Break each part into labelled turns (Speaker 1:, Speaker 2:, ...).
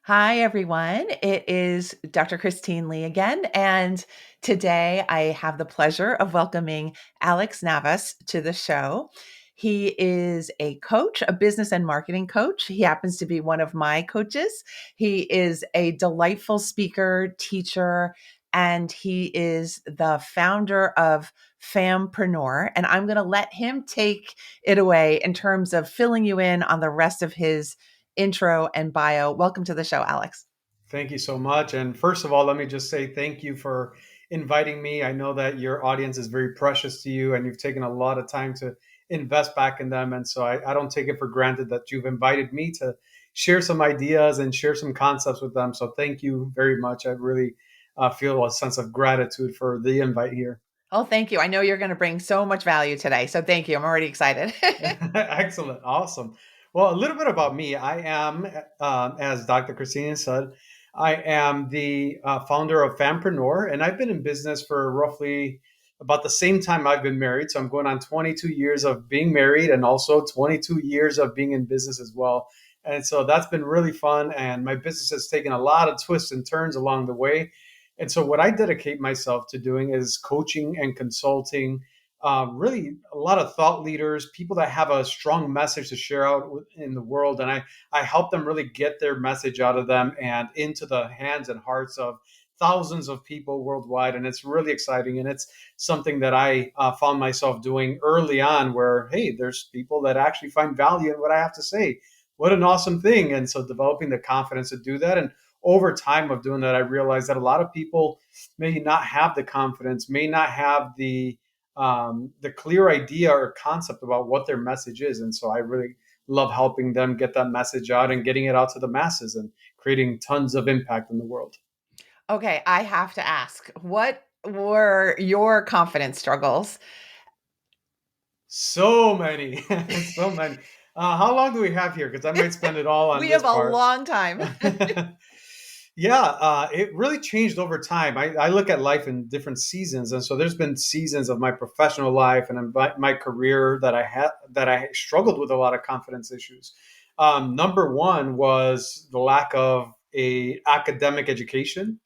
Speaker 1: Hi, everyone. It is Dr. Christine Lee again. And today I have the pleasure of welcoming Alex Navas to the show. He is a coach, a business and marketing coach. He happens to be one of my coaches. He is a delightful speaker, teacher, and he is the founder of Fampreneur. And I'm going to let him take it away in terms of filling you in on the rest of his intro and bio. Welcome to the show, Alex.
Speaker 2: Thank you so much. And first of all, let me just say thank you for inviting me. I know that your audience is very precious to you and you've taken a lot of time to invest back in them. And so I don't take it for granted that you've invited me to share some ideas and share some concepts with them. So thank you very much. I really feel a sense of gratitude for the invite here.
Speaker 1: Oh, thank you. I know you're going to bring so much value today. So thank you. I'm already excited.
Speaker 2: Excellent. Awesome. Well, a little bit about me. I am, as Dr. Christina said, I am the founder of Fampreneur, and I've been in business for roughly about the same time I've been married. So I'm going on 22 years of being married and also 22 years of being in business as well. And so that's been really fun. And my business has taken a lot of twists and turns along the way. And so what I dedicate myself to doing is coaching and consulting really a lot of thought leaders, people that have a strong message to share out in the world. And I help them really get their message out of them and into the hands and hearts of thousands of people worldwide. And it's really exciting. And it's something that I found myself doing early on where, hey, there's people that actually find value in what I have to say. What an awesome thing. And so developing the confidence to do that. And over time of doing that, I realized that a lot of people may not have the confidence, may not have the clear idea or concept about what their message is. And so I really love helping them get that message out and getting it out to the masses and creating tons of impact in the world.
Speaker 1: Okay, I have to ask, what were your confidence struggles?
Speaker 2: So many, so many. How long do we have here? Because I might spend it all on
Speaker 1: We
Speaker 2: this
Speaker 1: have a
Speaker 2: part.
Speaker 1: long time.
Speaker 2: Yeah, it really changed over time. I look at life in different seasons, and so there's been seasons of my professional life and in my career that I struggled with a lot of confidence issues. Number one was the lack of a academic education.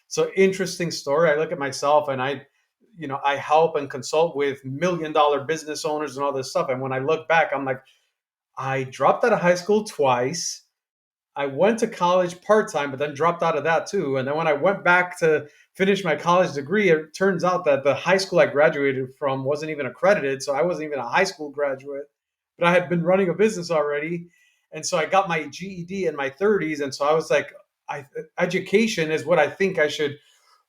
Speaker 2: So interesting story. I look at myself and I help and consult with $1 million business owners and all this stuff. And when I look back, I'm like, I dropped out of high school twice. I went to college part time, but then dropped out of that too. And then when I went back to finish my college degree, it turns out that the high school I graduated from wasn't even accredited. So I wasn't even a high school graduate, but I had been running a business already. And so I got my GED in my 30s. And so I was like, education is what I think I should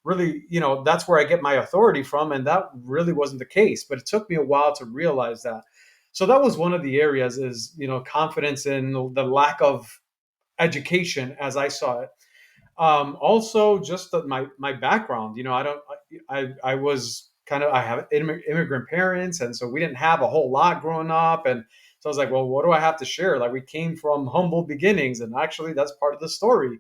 Speaker 2: really, that's where I get my authority from. And that really wasn't the case. But it took me a while to realize that. So that was one of the areas is, confidence in the lack of education as I saw it. Also, just my background. I was kind of I have immigrant parents, and so we didn't have a whole lot growing up, and so I was like, well, what do I have to share? Like we came from humble beginnings, and actually that's part of the story.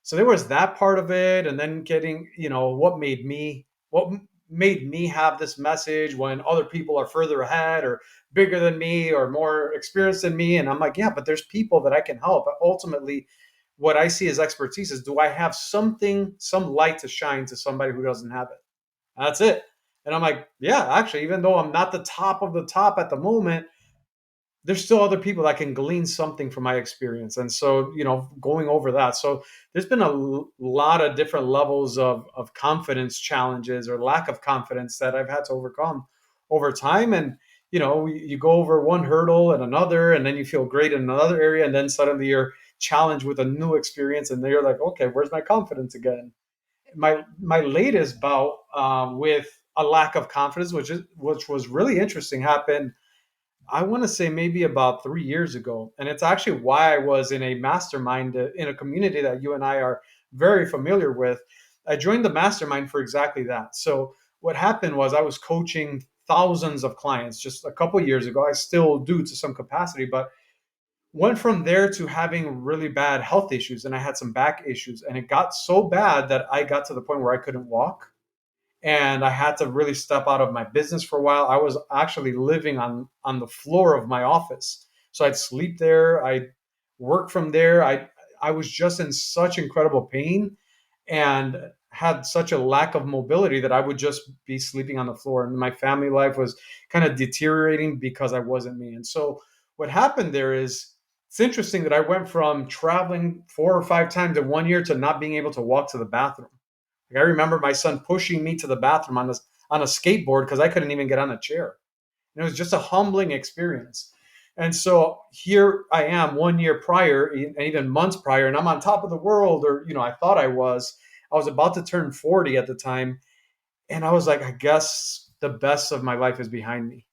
Speaker 2: So there was that part of it, and then getting what made me have this message when other people are further ahead or bigger than me or more experienced than me, and I'm like, yeah, but there's people that I can help. But ultimately, what I see as expertise is, do I have some light to shine to somebody who doesn't have it? That's it. And I'm like, yeah, actually, even though I'm not the top of the top at the moment, there's still other people that can glean something from my experience. And so, going over that. So there's been a lot of different levels of confidence challenges or lack of confidence that I've had to overcome over time. And, you go over one hurdle and another, and then you feel great in another area. And then suddenly you're challenged with a new experience. And then you're like, okay, where's my confidence again? My latest bout with a lack of confidence, which was really interesting, happened I want to say maybe about 3 years ago. And it's actually why I was in a mastermind in a community that you and I are very familiar with. I joined the mastermind for exactly that. So, what happened was I was coaching thousands of clients just a couple years ago. I still do to some capacity, but went from there to having really bad health issues. And I had some back issues. And it got so bad that I got to the point where I couldn't walk and I had to really step out of my business for a while. I was actually living on the floor of my office, so I'd sleep there. I'd work from there. I was just in such incredible pain and had such a lack of mobility that I would just be sleeping on the floor. And my family life was kind of deteriorating because I wasn't me. And so what happened there is, it's interesting that I went from traveling 4 or 5 times in one year to not being able to walk to the bathroom. Like I remember my son pushing me to the bathroom on a skateboard because I couldn't even get on a chair. And it was just a humbling experience. And so here I am 1 year prior, and even months prior, and I'm on top of the world, or I thought I was. I was about to turn 40 at the time, and I was like, I guess the best of my life is behind me.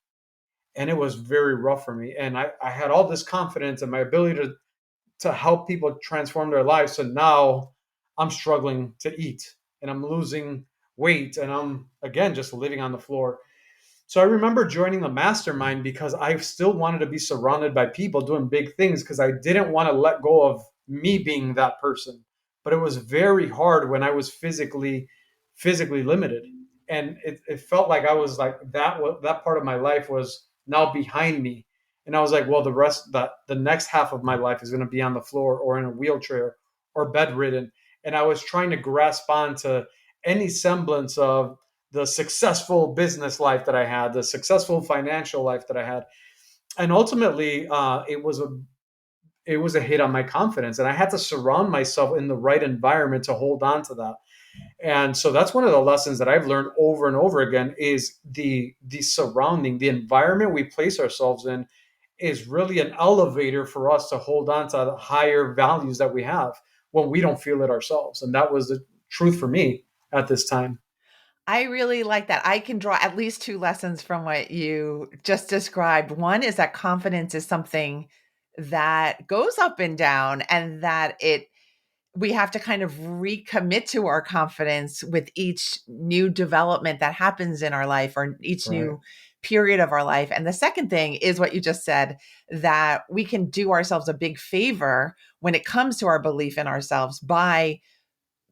Speaker 2: And it was very rough for me. And I had all this confidence in my ability to help people transform their lives. So now I'm struggling to eat and I'm losing weight and I'm again just living on the floor. So I remember joining the mastermind because I still wanted to be surrounded by people doing big things because I didn't want to let go of me being that person. But it was very hard when I was physically limited. And it felt like I was like that part of my life was now behind me. And I was like, well, the next half of my life is going to be on the floor or in a wheelchair or bedridden. And I was trying to grasp onto any semblance of the successful business life that I had, the successful financial life that I had, and ultimately, it was a hit on my confidence, and I had to surround myself in the right environment to hold on to that. And so that's one of the lessons that I've learned over and over again is the environment we place ourselves in is really an elevator for us to hold on to the higher values that we have when we don't feel it ourselves. And that was the truth for me at this time.
Speaker 1: I really like that. I can draw at least two lessons from what you just described. One is that confidence is something that goes up and down, and that it we have to kind of recommit to our confidence with each new development that happens in our life or each
Speaker 2: Right.
Speaker 1: new period of our life. And the second thing is what you just said, that we can do ourselves a big favor when it comes to our belief in ourselves by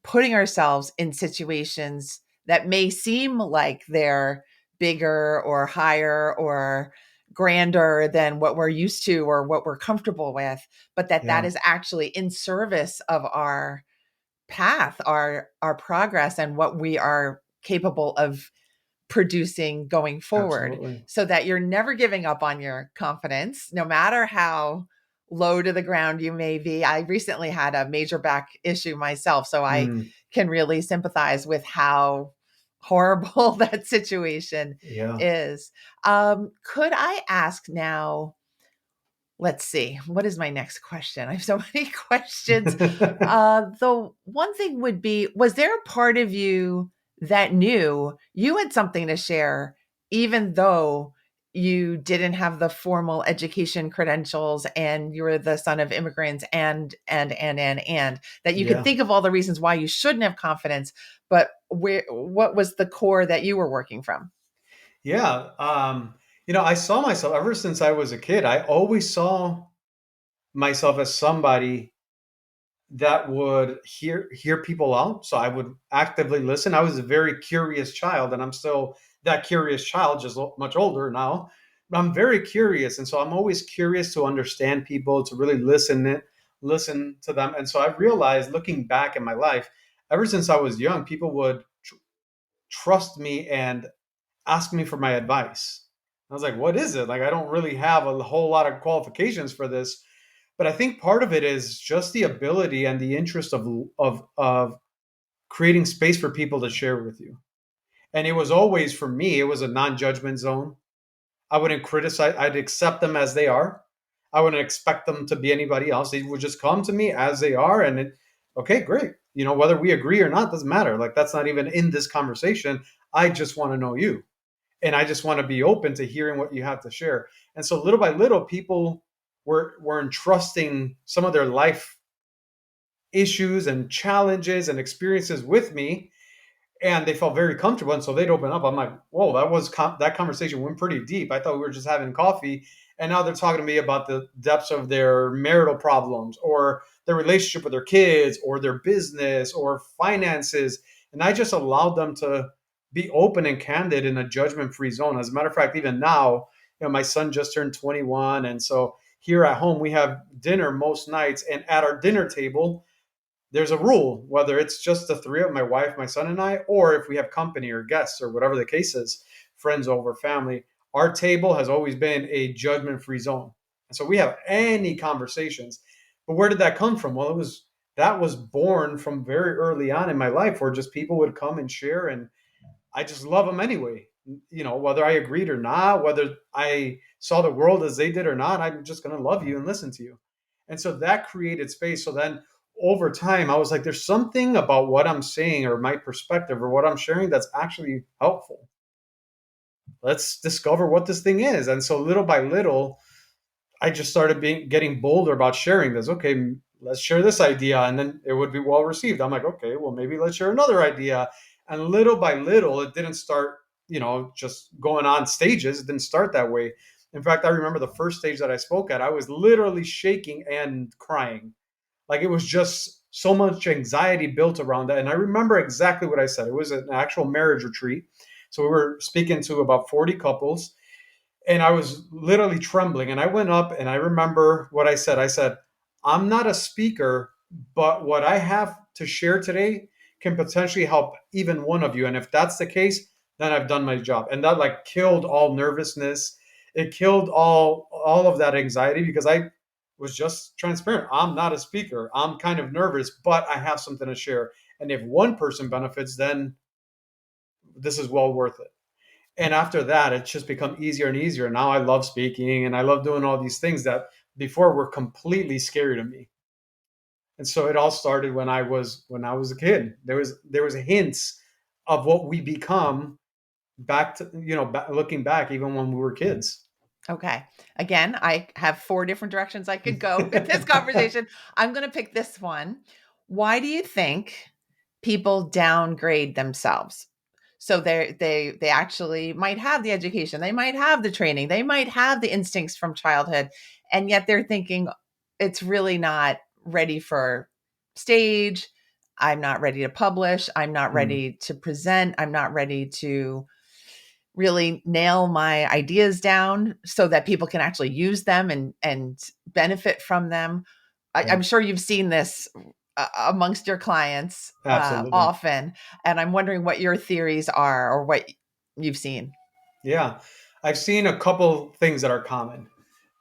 Speaker 1: putting ourselves in situations that may seem like they're bigger or higher or grander than what we're used to or what we're comfortable with, but that
Speaker 2: Yeah,
Speaker 1: is actually in service of our path, our progress, and what we are capable of producing going forward,
Speaker 2: absolutely.
Speaker 1: so that you're never giving up on your confidence, no matter how low to the ground you may be. I recently had a major back issue myself, so I
Speaker 2: Mm,
Speaker 1: can really sympathize with how horrible that situation
Speaker 2: yeah.
Speaker 1: is. Could I ask now? Let's see. What is my next question? I have so many questions. The one thing would be, was there a part of you that knew you had something to share, even though you didn't have the formal education credentials and you were the son of immigrants and that you could
Speaker 2: Yeah.
Speaker 1: think of all the reasons why you shouldn't have confidence, but what was the core that you were working from?
Speaker 2: Yeah. I saw myself ever since I was a kid. I always saw myself as somebody that would hear people out. So I would actively listen. I was a very curious child, and I'm still that curious child, just much older now. But I'm very curious, and so I'm always curious to understand people, to really listen to them. And so I realized, looking back in my life, ever since I was young, people would trust me and ask me for my advice. I was like, what is it? Like, I don't really have a whole lot of qualifications for this. But I think part of it is just the ability and the interest of creating space for people to share with you. And it was always for me, it was a non-judgment zone. I wouldn't criticize, I'd accept them as they are. I wouldn't expect them to be anybody else. They would just come to me as they are. And okay, great. Whether we agree or not doesn't matter. Like, that's not even in this conversation. I just want to know you, and I just want to be open to hearing what you have to share. And so little by little, people were entrusting some of their life issues and challenges and experiences with me, and they felt very comfortable, and so they'd open up. I'm like, whoa, that conversation went pretty deep. I thought we were just having coffee, and now they're talking to me about the depths of their marital problems or their relationship with their kids or their business or finances. And I just allowed them to be open and candid in a judgment free zone. As a matter of fact, even now, my son just turned 21, and so here at home, we have dinner most nights, and at our dinner table, there's a rule, whether it's just the three of my wife, my son, and I, or if we have company or guests or whatever the case is, friends over, family, our table has always been a judgment free zone. And so we have any conversations. But where did that come from? Well, that was born from very early on in my life where just people would come and share, and I just love them anyway. Whether I agreed or not, whether I saw the world as they did or not, I'm just going to love you and listen to you. And so that created space. So then over time, I was like, there's something about what I'm saying or my perspective or what I'm sharing that's actually helpful. Let's discover what this thing is. And so little by little, I just started getting bolder about sharing this. Okay, let's share this idea, and then it would be well received. I'm like, okay, well maybe let's share another idea, and little by little, it didn't start, just going on stages. It didn't start that way. In fact, I remember the first stage that I spoke at, I was literally shaking and crying. Like it was just so much anxiety built around that. And I remember exactly what I said. It was an actual marriage retreat. So we were speaking to about 40 couples, and I was literally trembling. And I went up and I remember what I said. I said, I'm not a speaker, but what I have to share today can potentially help even one of you. And if that's the case, then I've done my job. And that like killed all nervousness. It killed all of that anxiety because I was just transparent. I'm not a speaker. I'm kind of nervous, but I have something to share. And if one person benefits, then this is well worth it. And after that, it's just become easier and easier. Now I love speaking and I love doing all these things that before were completely scary to me. And so it all started when I was a kid. There was hints of what we become back to looking back even when we were kids.
Speaker 1: Okay. Again, I have four different directions I could go with this conversation. I'm going to pick this one. Why do you think people downgrade themselves? So they actually might have the education, they might have the training, they might have the instincts from childhood, and yet they're thinking it's really not ready for stage. I'm not ready to publish. I'm not
Speaker 2: Mm,
Speaker 1: ready to present. I'm not ready to really nail my ideas down so that people can actually use them and benefit from them.
Speaker 2: yeah,
Speaker 1: I'm sure you've seen this amongst your clients
Speaker 2: absolutely.
Speaker 1: often, and I'm wondering what your theories are or what you've seen.
Speaker 2: Yeah. I've seen a couple things that are common.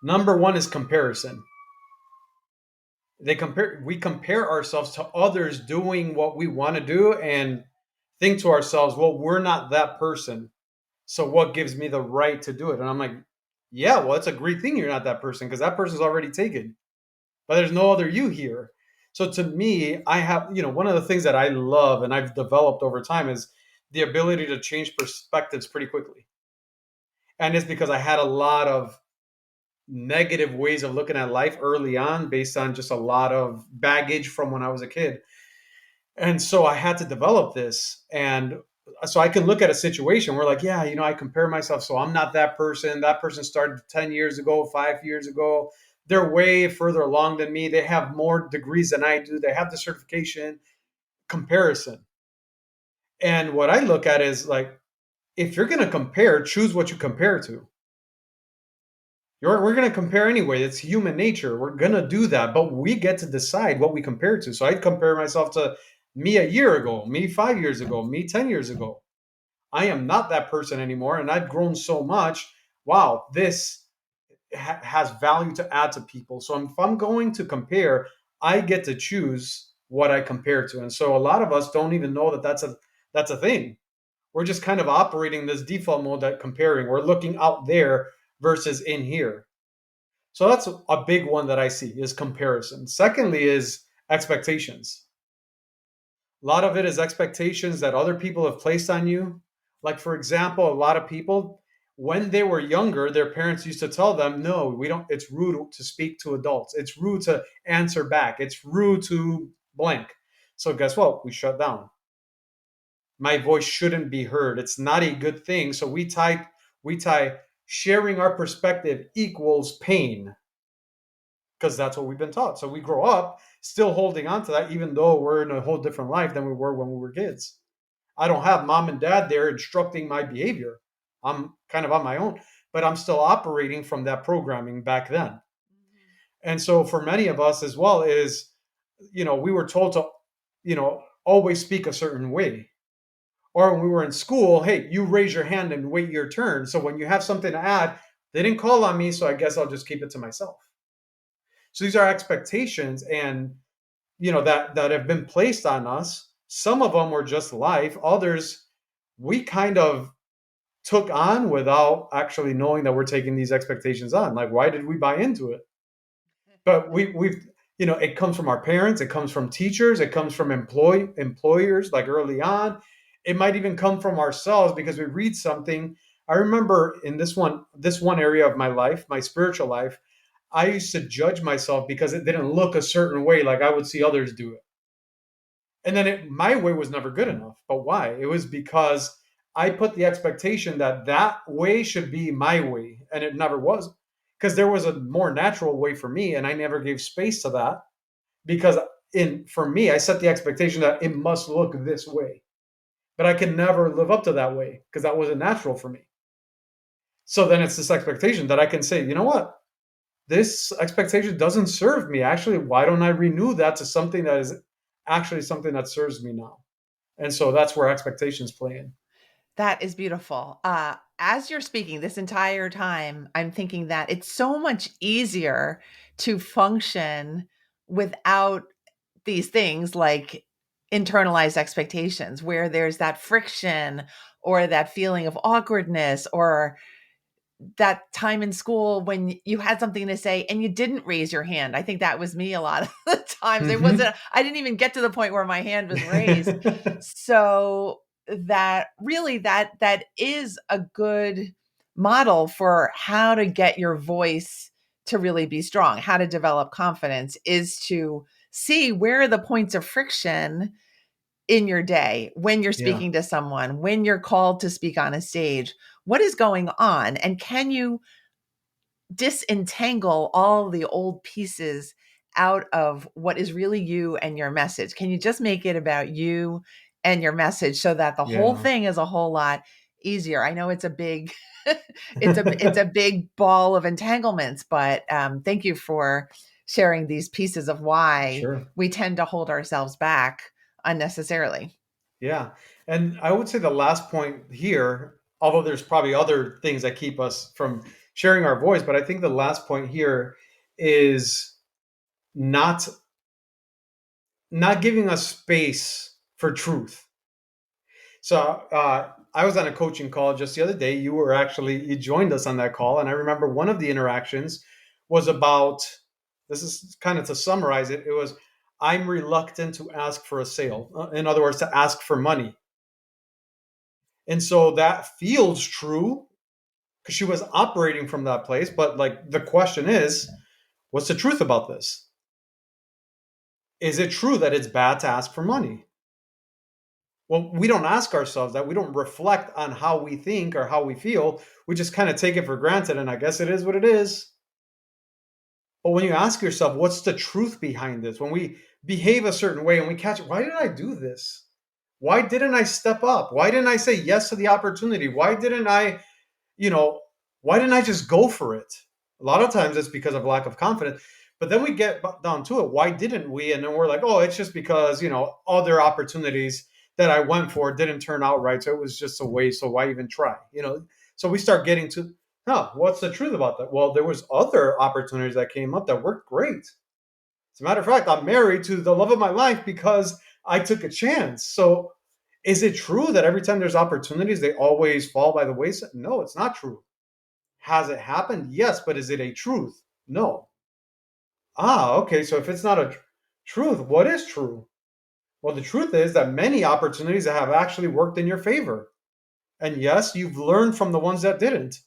Speaker 2: Number one is comparison. We compare ourselves to others doing what we want to do and think to ourselves, well, we're not that person. So what gives me the right to do it? And I'm like, yeah, well, it's a great thing you're not that person because that person's already taken. But there's no other you here. So to me, I have, one of the things that I love and I've developed over time is the ability to change perspectives pretty quickly. And it's because I had a lot of negative ways of looking at life early on based on just a lot of baggage from when I was a kid. And so I had to develop this. And so I can look at a situation where, like, yeah, I compare myself. So I'm not that person. That person started 10 years ago, 5 years ago. They're way further along than me. They have more degrees than I do. They have the certification comparison. And what I look at is like, if you're going to compare, choose what you compare to. We're going to compare anyway. It's human nature. We're going to do that, but we get to decide what we compare to. So I'd compare myself to me a year ago, me 5 years ago, me 10 years ago. I am not that person anymore. And I've grown so much. Wow, this has value to add to people. So if I'm going to compare, I get to choose what I compare to. And so a lot of us don't even know that that's a thing. We're just kind of operating this default mode that comparing. We're looking out there versus in here. So that's a big one that I see is comparison. Secondly is expectations. A lot of it is expectations that other people have placed on you. Like for example, a lot of people when they were younger, their parents used to tell them, "No, we don't it's rude to speak to adults. It's rude to answer back. It's rude to blank." So guess what? We shut down. My voice shouldn't be heard. It's not a good thing. So we tie sharing our perspective equals pain because that's what we've been taught. So we grow up still holding on to that, even though we're in a whole different life than we were when we were kids. I don't have mom and dad there instructing my behavior. I'm kind of on my own, but I'm still operating from that programming back then. And so for many of us as well is, we were told to, always speak a certain way. Or when we were in school, hey, you raise your hand and wait your turn. So when you have something to add, they didn't call on me, so I guess I'll just keep it to myself. So these are expectations, and that have been placed on us. Some of them were just life. Others we kind of took on without actually knowing that we're taking these expectations on. Like, why did we buy into it? But we've it comes from our parents, it comes from teachers, it comes from employers, like early on. It might even come from ourselves because we read something. I remember in this one area of my life, my spiritual life, I used to judge myself because it didn't look a certain way like I would see others do it. And then my way was never good enough. But why? It was because I put the expectation that that way should be my way, and it never was. Because there was a more natural way for me, and I never gave space to that. Because for me, I set the expectation that it must look this way, but I can never live up to that way because that wasn't natural for me. So then it's this expectation that I can say, you know what? This expectation doesn't serve me. Actually, why don't I renew that to something that is actually something that serves me now? And so that's where expectations play in.
Speaker 1: That is beautiful. As you're speaking this entire time, I'm thinking that it's so much easier to function without these things like internalized expectations, where there's that friction or that feeling of awkwardness, or that time in school when you had something to say and you didn't raise your hand. I think that was me a lot of the times.
Speaker 2: Mm-hmm.
Speaker 1: I didn't even get to the point where my hand was raised. So that really that is a good model for how to get your voice to really be strong, how to develop confidence, is to see where are the points of friction in your day, when you're
Speaker 2: Yeah,
Speaker 1: speaking to someone, when you're called to speak on a stage. What is going on? And can you disentangle all the old pieces out of what is really you and your message? Can you just make it about you and your message so that the whole
Speaker 2: yeah.
Speaker 1: thing is a whole lot easier? I know it's a big it's a big ball of entanglements, but thank you for sharing these pieces of why
Speaker 2: Sure.
Speaker 1: we tend to hold ourselves back unnecessarily.
Speaker 2: Yeah. And I would say the last point here, although there's probably other things that keep us from sharing our voice, but I think the last point here is not not giving us space for truth. So I was on a coaching call just the other day. You joined us on that call, and I remember one of the interactions was about, this is kind of to summarize it. It was, I'm reluctant to ask for a sale. In other words, to ask for money. And so that feels true because she was operating from that place. But like the question is, what's the truth about this? Is it true that it's bad to ask for money? Well, we don't ask ourselves that. We don't reflect on how we think or how we feel. We just kind of take it for granted. And I guess it is what it is. But when you ask yourself, what's the truth behind this? When we behave a certain way and we catch it, why did I do this? Why didn't I step up? Why didn't I say yes to the opportunity? You know, why didn't I just go for it? A lot of times it's because of lack of confidence. But then we get down to it. Why didn't we? And then we're like, oh, it's just because, other opportunities that I went for didn't turn out right. So it was just a waste. So why even try? So we start getting to, no, what's the truth about that? Well, there was other opportunities that came up that worked great. As a matter of fact, I'm married to the love of my life because I took a chance. So is it true that every time there's opportunities, they always fall by the wayside? No, it's not true. Has it happened? Yes, but is it a truth? No. Ah, okay. So if it's not a truth, what is true? Well, the truth is that many opportunities have actually worked in your favor. And yes, you've learned from the ones that didn't.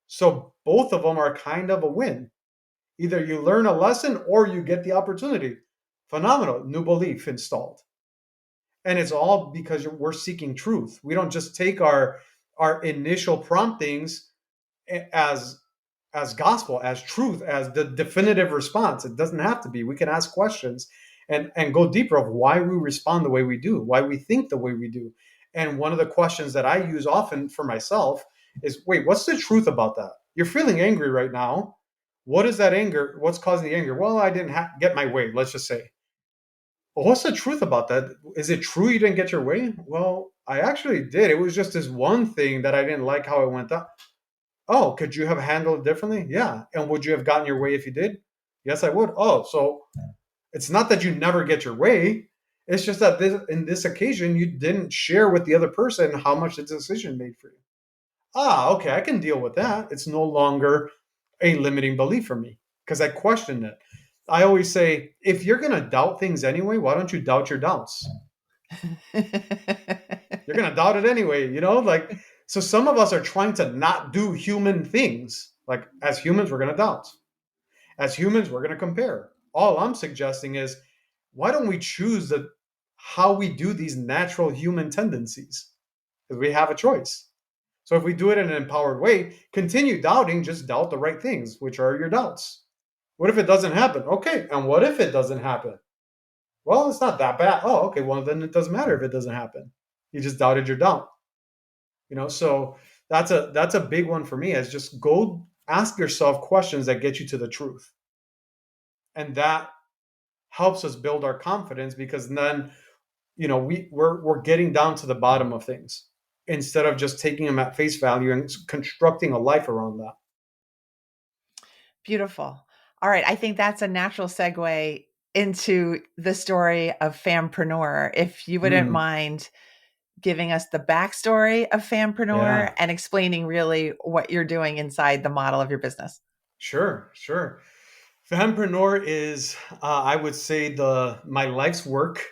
Speaker 2: So both of them are kind of a win. Either you learn a lesson or you get the opportunity. Phenomenal. New belief installed. And it's all because we're seeking truth. We don't just take our initial promptings as gospel, as truth, as the definitive response. It doesn't have to be. We can ask questions and go deeper of why we respond the way we do, why we think the way we do. And one of the questions that I use often for myself is, wait, what's the truth about that? You're feeling angry right now. What is that anger? What's causing the anger? Well, I didn't get my way, let's just say. Well, what's the truth about that? Is it true you didn't get your way? Well, I actually did. It was just this one thing that I didn't like how it went up. Oh, could you have handled it differently? Yeah. And would you have gotten your way if you did? Yes, I would. Oh, so it's not that you never get your way. It's just that in this occasion, you didn't share with the other person how much the decision made for you. Ah, okay, I can deal with that. It's no longer a limiting belief for me because I questioned it. I always say, if you're going to doubt things anyway, why don't you doubt your doubts? You're going to doubt it anyway, like, so some of us are trying to not do human things. Like, as humans, we're going to doubt. As humans, we're going to compare. All I'm suggesting is, why don't we choose how we do these natural human tendencies? Because we have a choice. So if we do it in an empowered way, continue doubting, just doubt the right things, which are your doubts. What if it doesn't happen? Okay, and what if it doesn't happen? Well, it's not that bad. Oh, okay, well then it doesn't matter if it doesn't happen. You just doubted your doubt. So that's a big one for me, is just go ask yourself questions that get you to the truth. And that helps us build our confidence, because then we're getting down to the bottom of things instead of just taking them at face value and constructing a life around that.
Speaker 1: Beautiful. All right. I think that's a natural segue into the story of Fampreneur. If you wouldn't
Speaker 2: Mm,
Speaker 1: mind giving us the backstory of Fampreneur
Speaker 2: yeah,
Speaker 1: and explaining really what you're doing inside the model of your business.
Speaker 2: sure. Fampreneur is, I would say, the my life's work.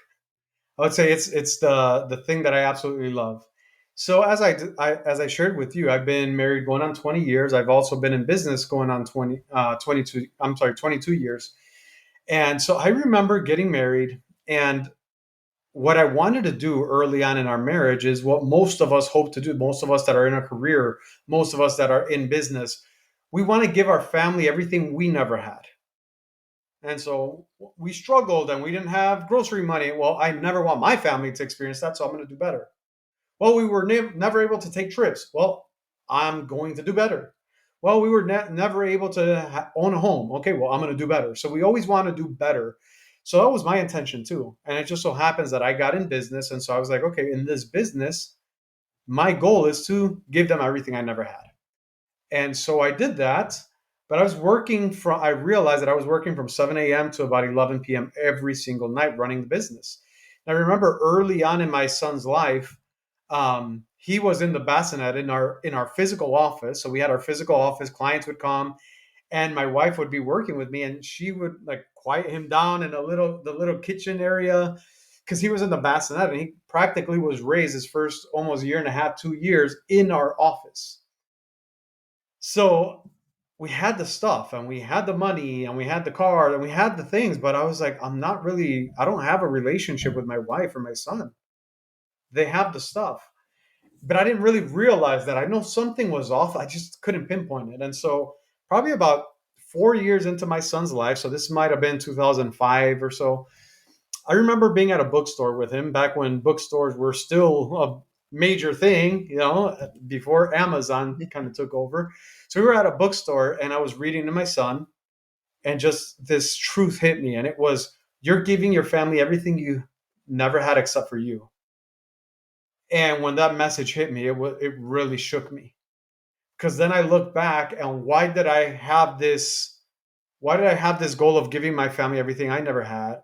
Speaker 2: I would say it's the thing that I absolutely love. So as I shared with you, I've been married going on 20 years. I've also been in business going on 22. I'm sorry, 22 years. And so I remember getting married, and what I wanted to do early on in our marriage is what most of us hope to do. Most of us that are in a career, most of us that are in business, we want to give our family everything we never had. And so we struggled and we didn't have grocery money. Well, I never want my family to experience that, so I'm going to do better. Well, we were never able to take trips. Well, I'm going to do better. Well, we were never able to own a home. Okay, well, I'm going to do better. So we always want to do better. So that was my intention too. And it just so happens that I got in business. And so I was like, okay, in this business, my goal is to give them everything I never had. And so I did that. But I realized that I was working from 7 a.m. to about 11 p.m. every single night running the business. And I remember early on in my son's life, he was in the bassinet in our physical office. So we had our physical office, clients would come, and my wife would be working with me, and she would like quiet him down in the little kitchen area, because he was in the bassinet, and he practically was raised his first almost year and a half, 2 years in our office. So we had the stuff and we had the money and we had the car and we had the things, but I was like, I don't have a relationship with my wife or my son. They have the stuff. But I didn't really realize that. I know something was off. I just couldn't pinpoint it. And so probably about 4 years into my son's life, so this might have been 2005 or so, I remember being at a bookstore with him back when bookstores were still a major thing, before Amazon kind of took over. So we were at a bookstore and I was reading to my son, and just this truth hit me. And it was, you're giving your family everything you never had except for you. And when that message hit me, it really shook me, because then I look back and why did I have this goal of giving my family everything I never had?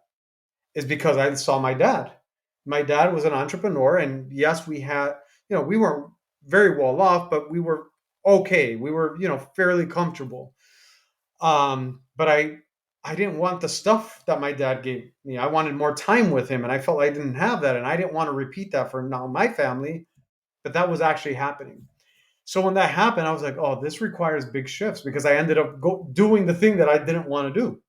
Speaker 2: Is because I saw my dad. My dad was an entrepreneur, and yes, we weren't very well off, but we were okay. We were, fairly comfortable. But I didn't want the stuff that my dad gave me. I wanted more time with him, and I felt I didn't have that, and I didn't want to repeat that for now my family. But that was actually happening. So when that happened, I was like, oh, this requires big shifts, because I ended up doing the thing that I didn't want to do.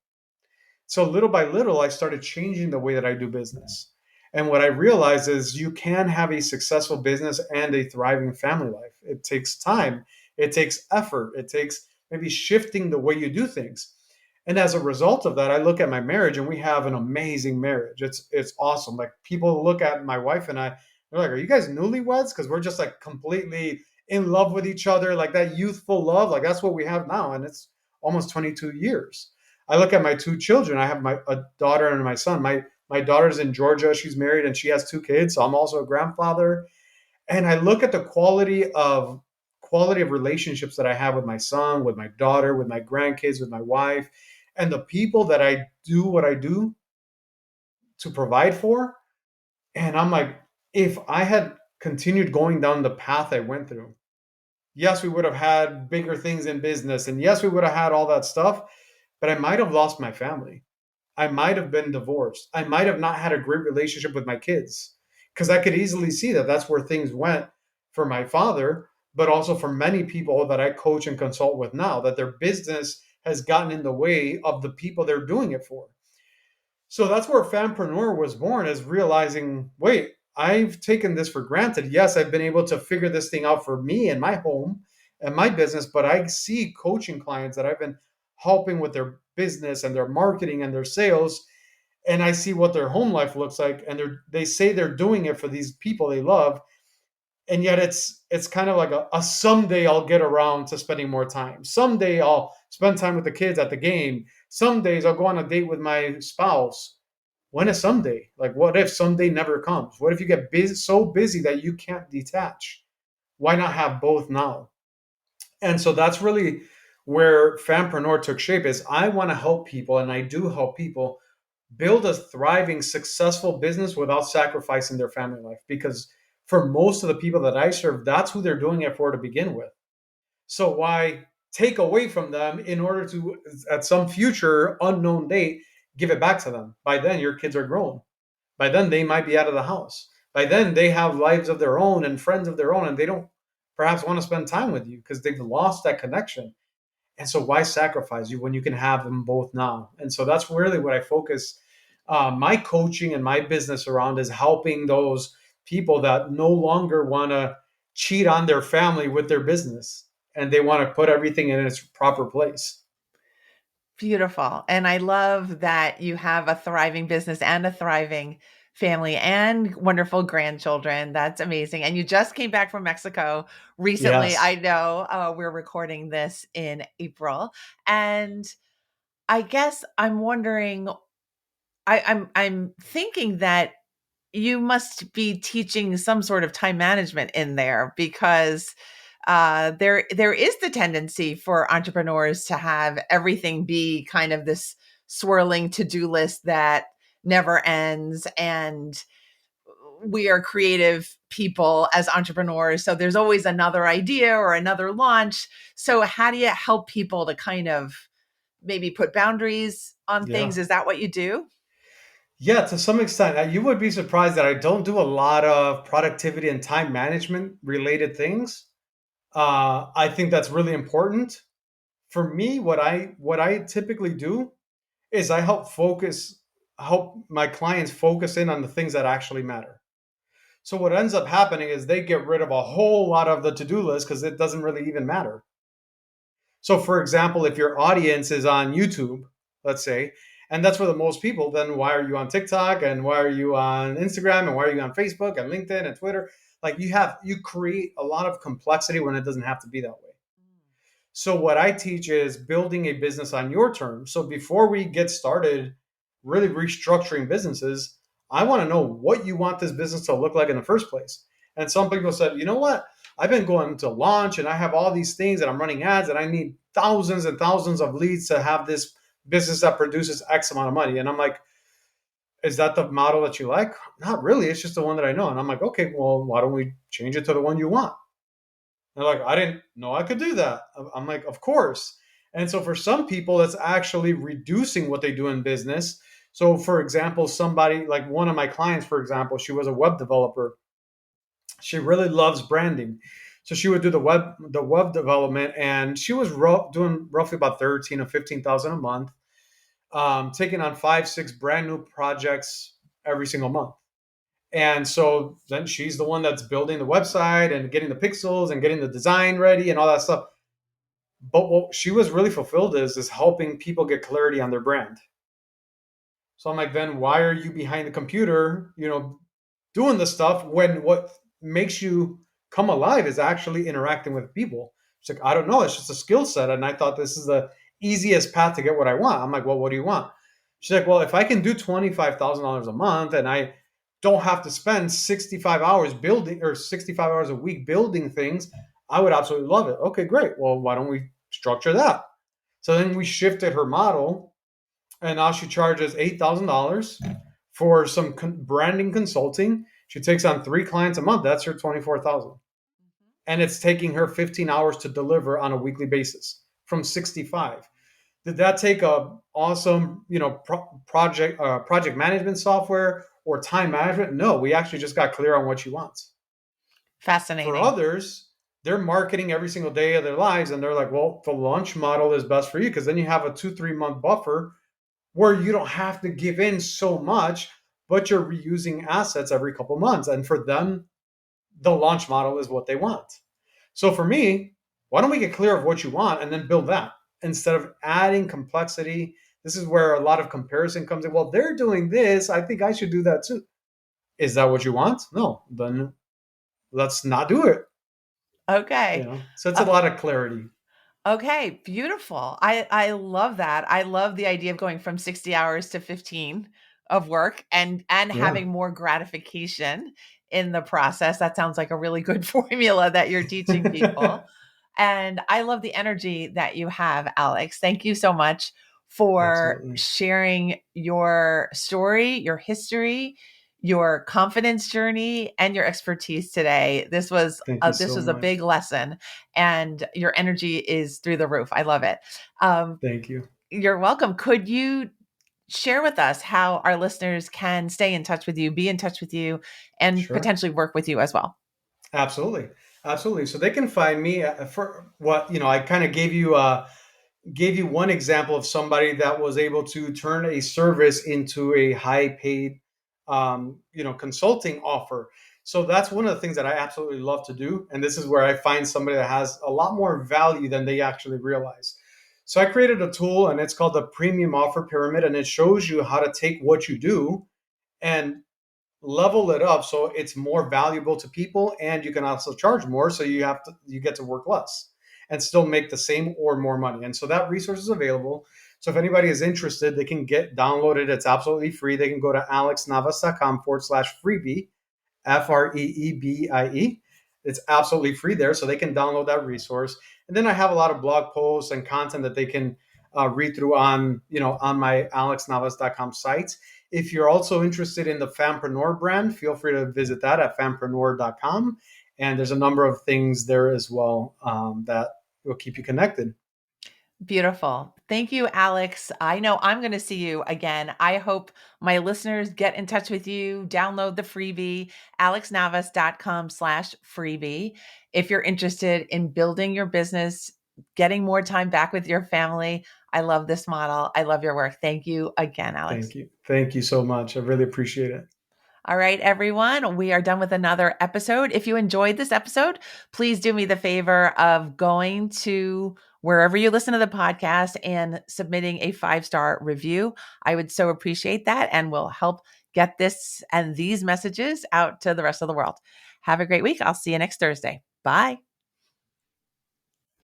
Speaker 2: So little by little, I started changing the way that I do business. And what I realized is, you can have a successful business and a thriving family life. It takes time, it takes effort, it takes maybe shifting the way you do things. And as a result of that, I look at my marriage, and we have an amazing marriage. It's awesome. Like, people look at my wife and I, they're like, "Are you guys newlyweds?" Because we're just like completely in love with each other, like that youthful love. Like, that's what we have now, and it's almost 22 years. I look at my two children. I have a daughter and my son. My daughter's in Georgia. She's married and she has two kids. So I'm also a grandfather. And I look at the quality of relationships that I have with my son, with my daughter, with my grandkids, with my wife, and the people that I do what I do to provide for. And I'm like, if I had continued going down the path I went through, yes, we would have had bigger things in business. And yes, we would have had all that stuff, but I might have lost my family. I might have been divorced. I might have not had a great relationship with my kids because I could easily see that that's where things went for my father, but also for many people that I coach and consult with now, that their business has gotten in the way of the people they're doing it for. So that's where Fampreneur was born, is realizing, wait, I've taken this for granted. Yes, I've been able to figure this thing out for me and my home and my business, but I see coaching clients that I've been helping with their business and their marketing and their sales, and I see what their home life looks like, and they say they're doing it for these people they love, and yet it's kind of like a someday I'll get around to spending more time. Someday I'll spend time with the kids at the game. Some days I'll go on a date with my spouse. When is someday? Like, what if someday never comes? What if you get busy, so busy that you can't detach? Why not have both now? And so that's really where Fampreneur took shape. Is I want to help people, and I do help people build a thriving, successful business without sacrificing their family life. Because for most of the people that I serve, that's who they're doing it for to begin with. So why take away from them in order to, at some future unknown date, give it back to them? By then, your kids are grown. By then, they might be out of the house. By then, they have lives of their own and friends of their own, and they don't perhaps want to spend time with you because they've lost that connection. And so, why sacrifice you when you can have them both now? And so, that's really what I focus my coaching and my business around, is helping those people that no longer want to cheat on their family with their business, and they want to put everything in its proper place.
Speaker 1: Beautiful. And I love that you have a thriving business and a thriving family and wonderful grandchildren. That's amazing. And you just came back from Mexico recently. I
Speaker 2: Yes.
Speaker 1: know we're recording this in April. And I guess I'm wondering, I'm thinking that you must be teaching some sort of time management in there, because there is the tendency for entrepreneurs to have everything be kind of this swirling to-do list that never ends, and we are creative people as entrepreneurs, so there's always another idea or another launch. So how do you help people to kind of maybe put boundaries on things?
Speaker 2: Yeah.
Speaker 1: Is that what you do?
Speaker 2: Yeah, to some extent. You would be surprised that I don't do a lot of productivity and time management related things. I think that's really important. For me, what I typically do is I help my clients focus in on the things that actually matter. So what ends up happening is they get rid of a whole lot of the to-do list because it doesn't really even matter. So, for example, if your audience is on YouTube, let's say, and that's for the most people, then why are you on TikTok, and why are you on Instagram, and why are you on Facebook and LinkedIn and Twitter? Like, you create a lot of complexity when it doesn't have to be that way. So what I teach is building a business on your terms. So before we get started really restructuring businesses, I want to know what you want this business to look like in the first place. And some people said, you know what? I've been going to launch and I have all these things and I'm running ads and I need thousands and thousands of leads to have this business that produces X amount of money. And I'm like, is that the model that you like? Not really. It's just the one that I know. And I'm like, okay, well, why don't we change it to the one you want? They're like, I didn't know I could do that. I'm like, of course. And so for some people, it's actually reducing what they do in business. So, for example, somebody like one of my clients, for example, she was a web developer. She really loves branding. So she would do the web development, and she was doing roughly about 13 or 15,000 a month, taking on 5, 6 brand new projects every single month. And so then she's the one that's building the website and getting the pixels and getting the design ready and all that stuff. But what she was really fulfilled is helping people get clarity on their brand. So I'm like, then why are you behind the computer, doing the stuff when what makes you come alive is actually interacting with people? She's like, I don't know. It's just a skill set. And I thought this is the easiest path to get what I want. I'm like, well, what do you want? She's like, well, if I can do $25,000 a month and I don't have to spend 65 hours building or 65 hours a week building things, I would absolutely love it. Okay, great. Well, why don't we structure that? So then we shifted her model, and now she charges $8,000 for some branding consulting. She takes on 3 clients a month. That's her 24,000, and it's taking her 15 hours to deliver on a weekly basis from 65. Did that take a awesome, project management software or time management? No, we actually just got clear on what she wants. For
Speaker 1: Fascinating.
Speaker 2: others, they're marketing every single day of their lives, and they're like, well, the launch model is best for you because then you have a 2-3 month buffer where you don't have to give in so much, but you're reusing assets every couple months. And for them, the launch model is what they want. So for me, why don't we get clear of what you want and then build that instead of adding complexity? This is where a lot of comparison comes in. Well, they're doing this. I think I should do that too. Is that what you want? No, then let's not do it.
Speaker 1: Okay.
Speaker 2: So it's a
Speaker 1: Uh,
Speaker 2: lot of clarity.
Speaker 1: okay, beautiful. I love that. I love the idea of going from 60 hours to 15 of work and
Speaker 2: Yeah.
Speaker 1: having more gratification in the process. That sounds like a really good formula that you're teaching people. And I love the energy that you have, Alex. Thank you so much for
Speaker 2: Absolutely.
Speaker 1: sharing your story, your history, your confidence journey, and your expertise today.
Speaker 2: Thank you
Speaker 1: this
Speaker 2: so
Speaker 1: was a
Speaker 2: much.
Speaker 1: big lesson, and your energy is through the roof. I love it. Um,
Speaker 2: Thank you.
Speaker 1: you're welcome. Could you share with us how our listeners can stay in touch with you, be in touch with you, and
Speaker 2: Sure.
Speaker 1: potentially work with you as well?
Speaker 2: Absolutely. Absolutely. So they can find me for what, I kind of gave you one example of somebody that was able to turn a service into a high paid consulting offer. So that's one of the things that I absolutely love to do, and this is where I find somebody that has a lot more value than they actually realize. So I created a tool, and it's called the premium offer pyramid, and it shows you how to take what you do and level it up so it's more valuable to people, and you can also charge more, so you get to work less and still make the same or more money. And so that resource is available. So if anybody is interested, they can get downloaded. It's absolutely free. They can go to alexnavas.com/freebie, FREEBIE. It's absolutely free there, so they can download that resource. And then I have a lot of blog posts and content that they can read through on my alexnavas.com site. If you're also interested in the Fampreneur brand, feel free to visit that at fampreneur.com. And there's a number of things there as well that will keep you connected.
Speaker 1: Beautiful. Thank you, Alex. I know I'm going to see you again. I hope my listeners get in touch with you, download the freebie, alexnavas.com/freebie. If you're interested in building your business, getting more time back with your family, I love this model. I love your work. Thank you again, Alex.
Speaker 2: Thank you. Thank you so much. I really appreciate it.
Speaker 1: All right, everyone, we are done with another episode. If you enjoyed this episode, please do me the favor of going to wherever you listen to the podcast and submitting a 5-star review. I would so appreciate that and will help get this and these messages out to the rest of the world. Have a great week. I'll see you next Thursday. Bye.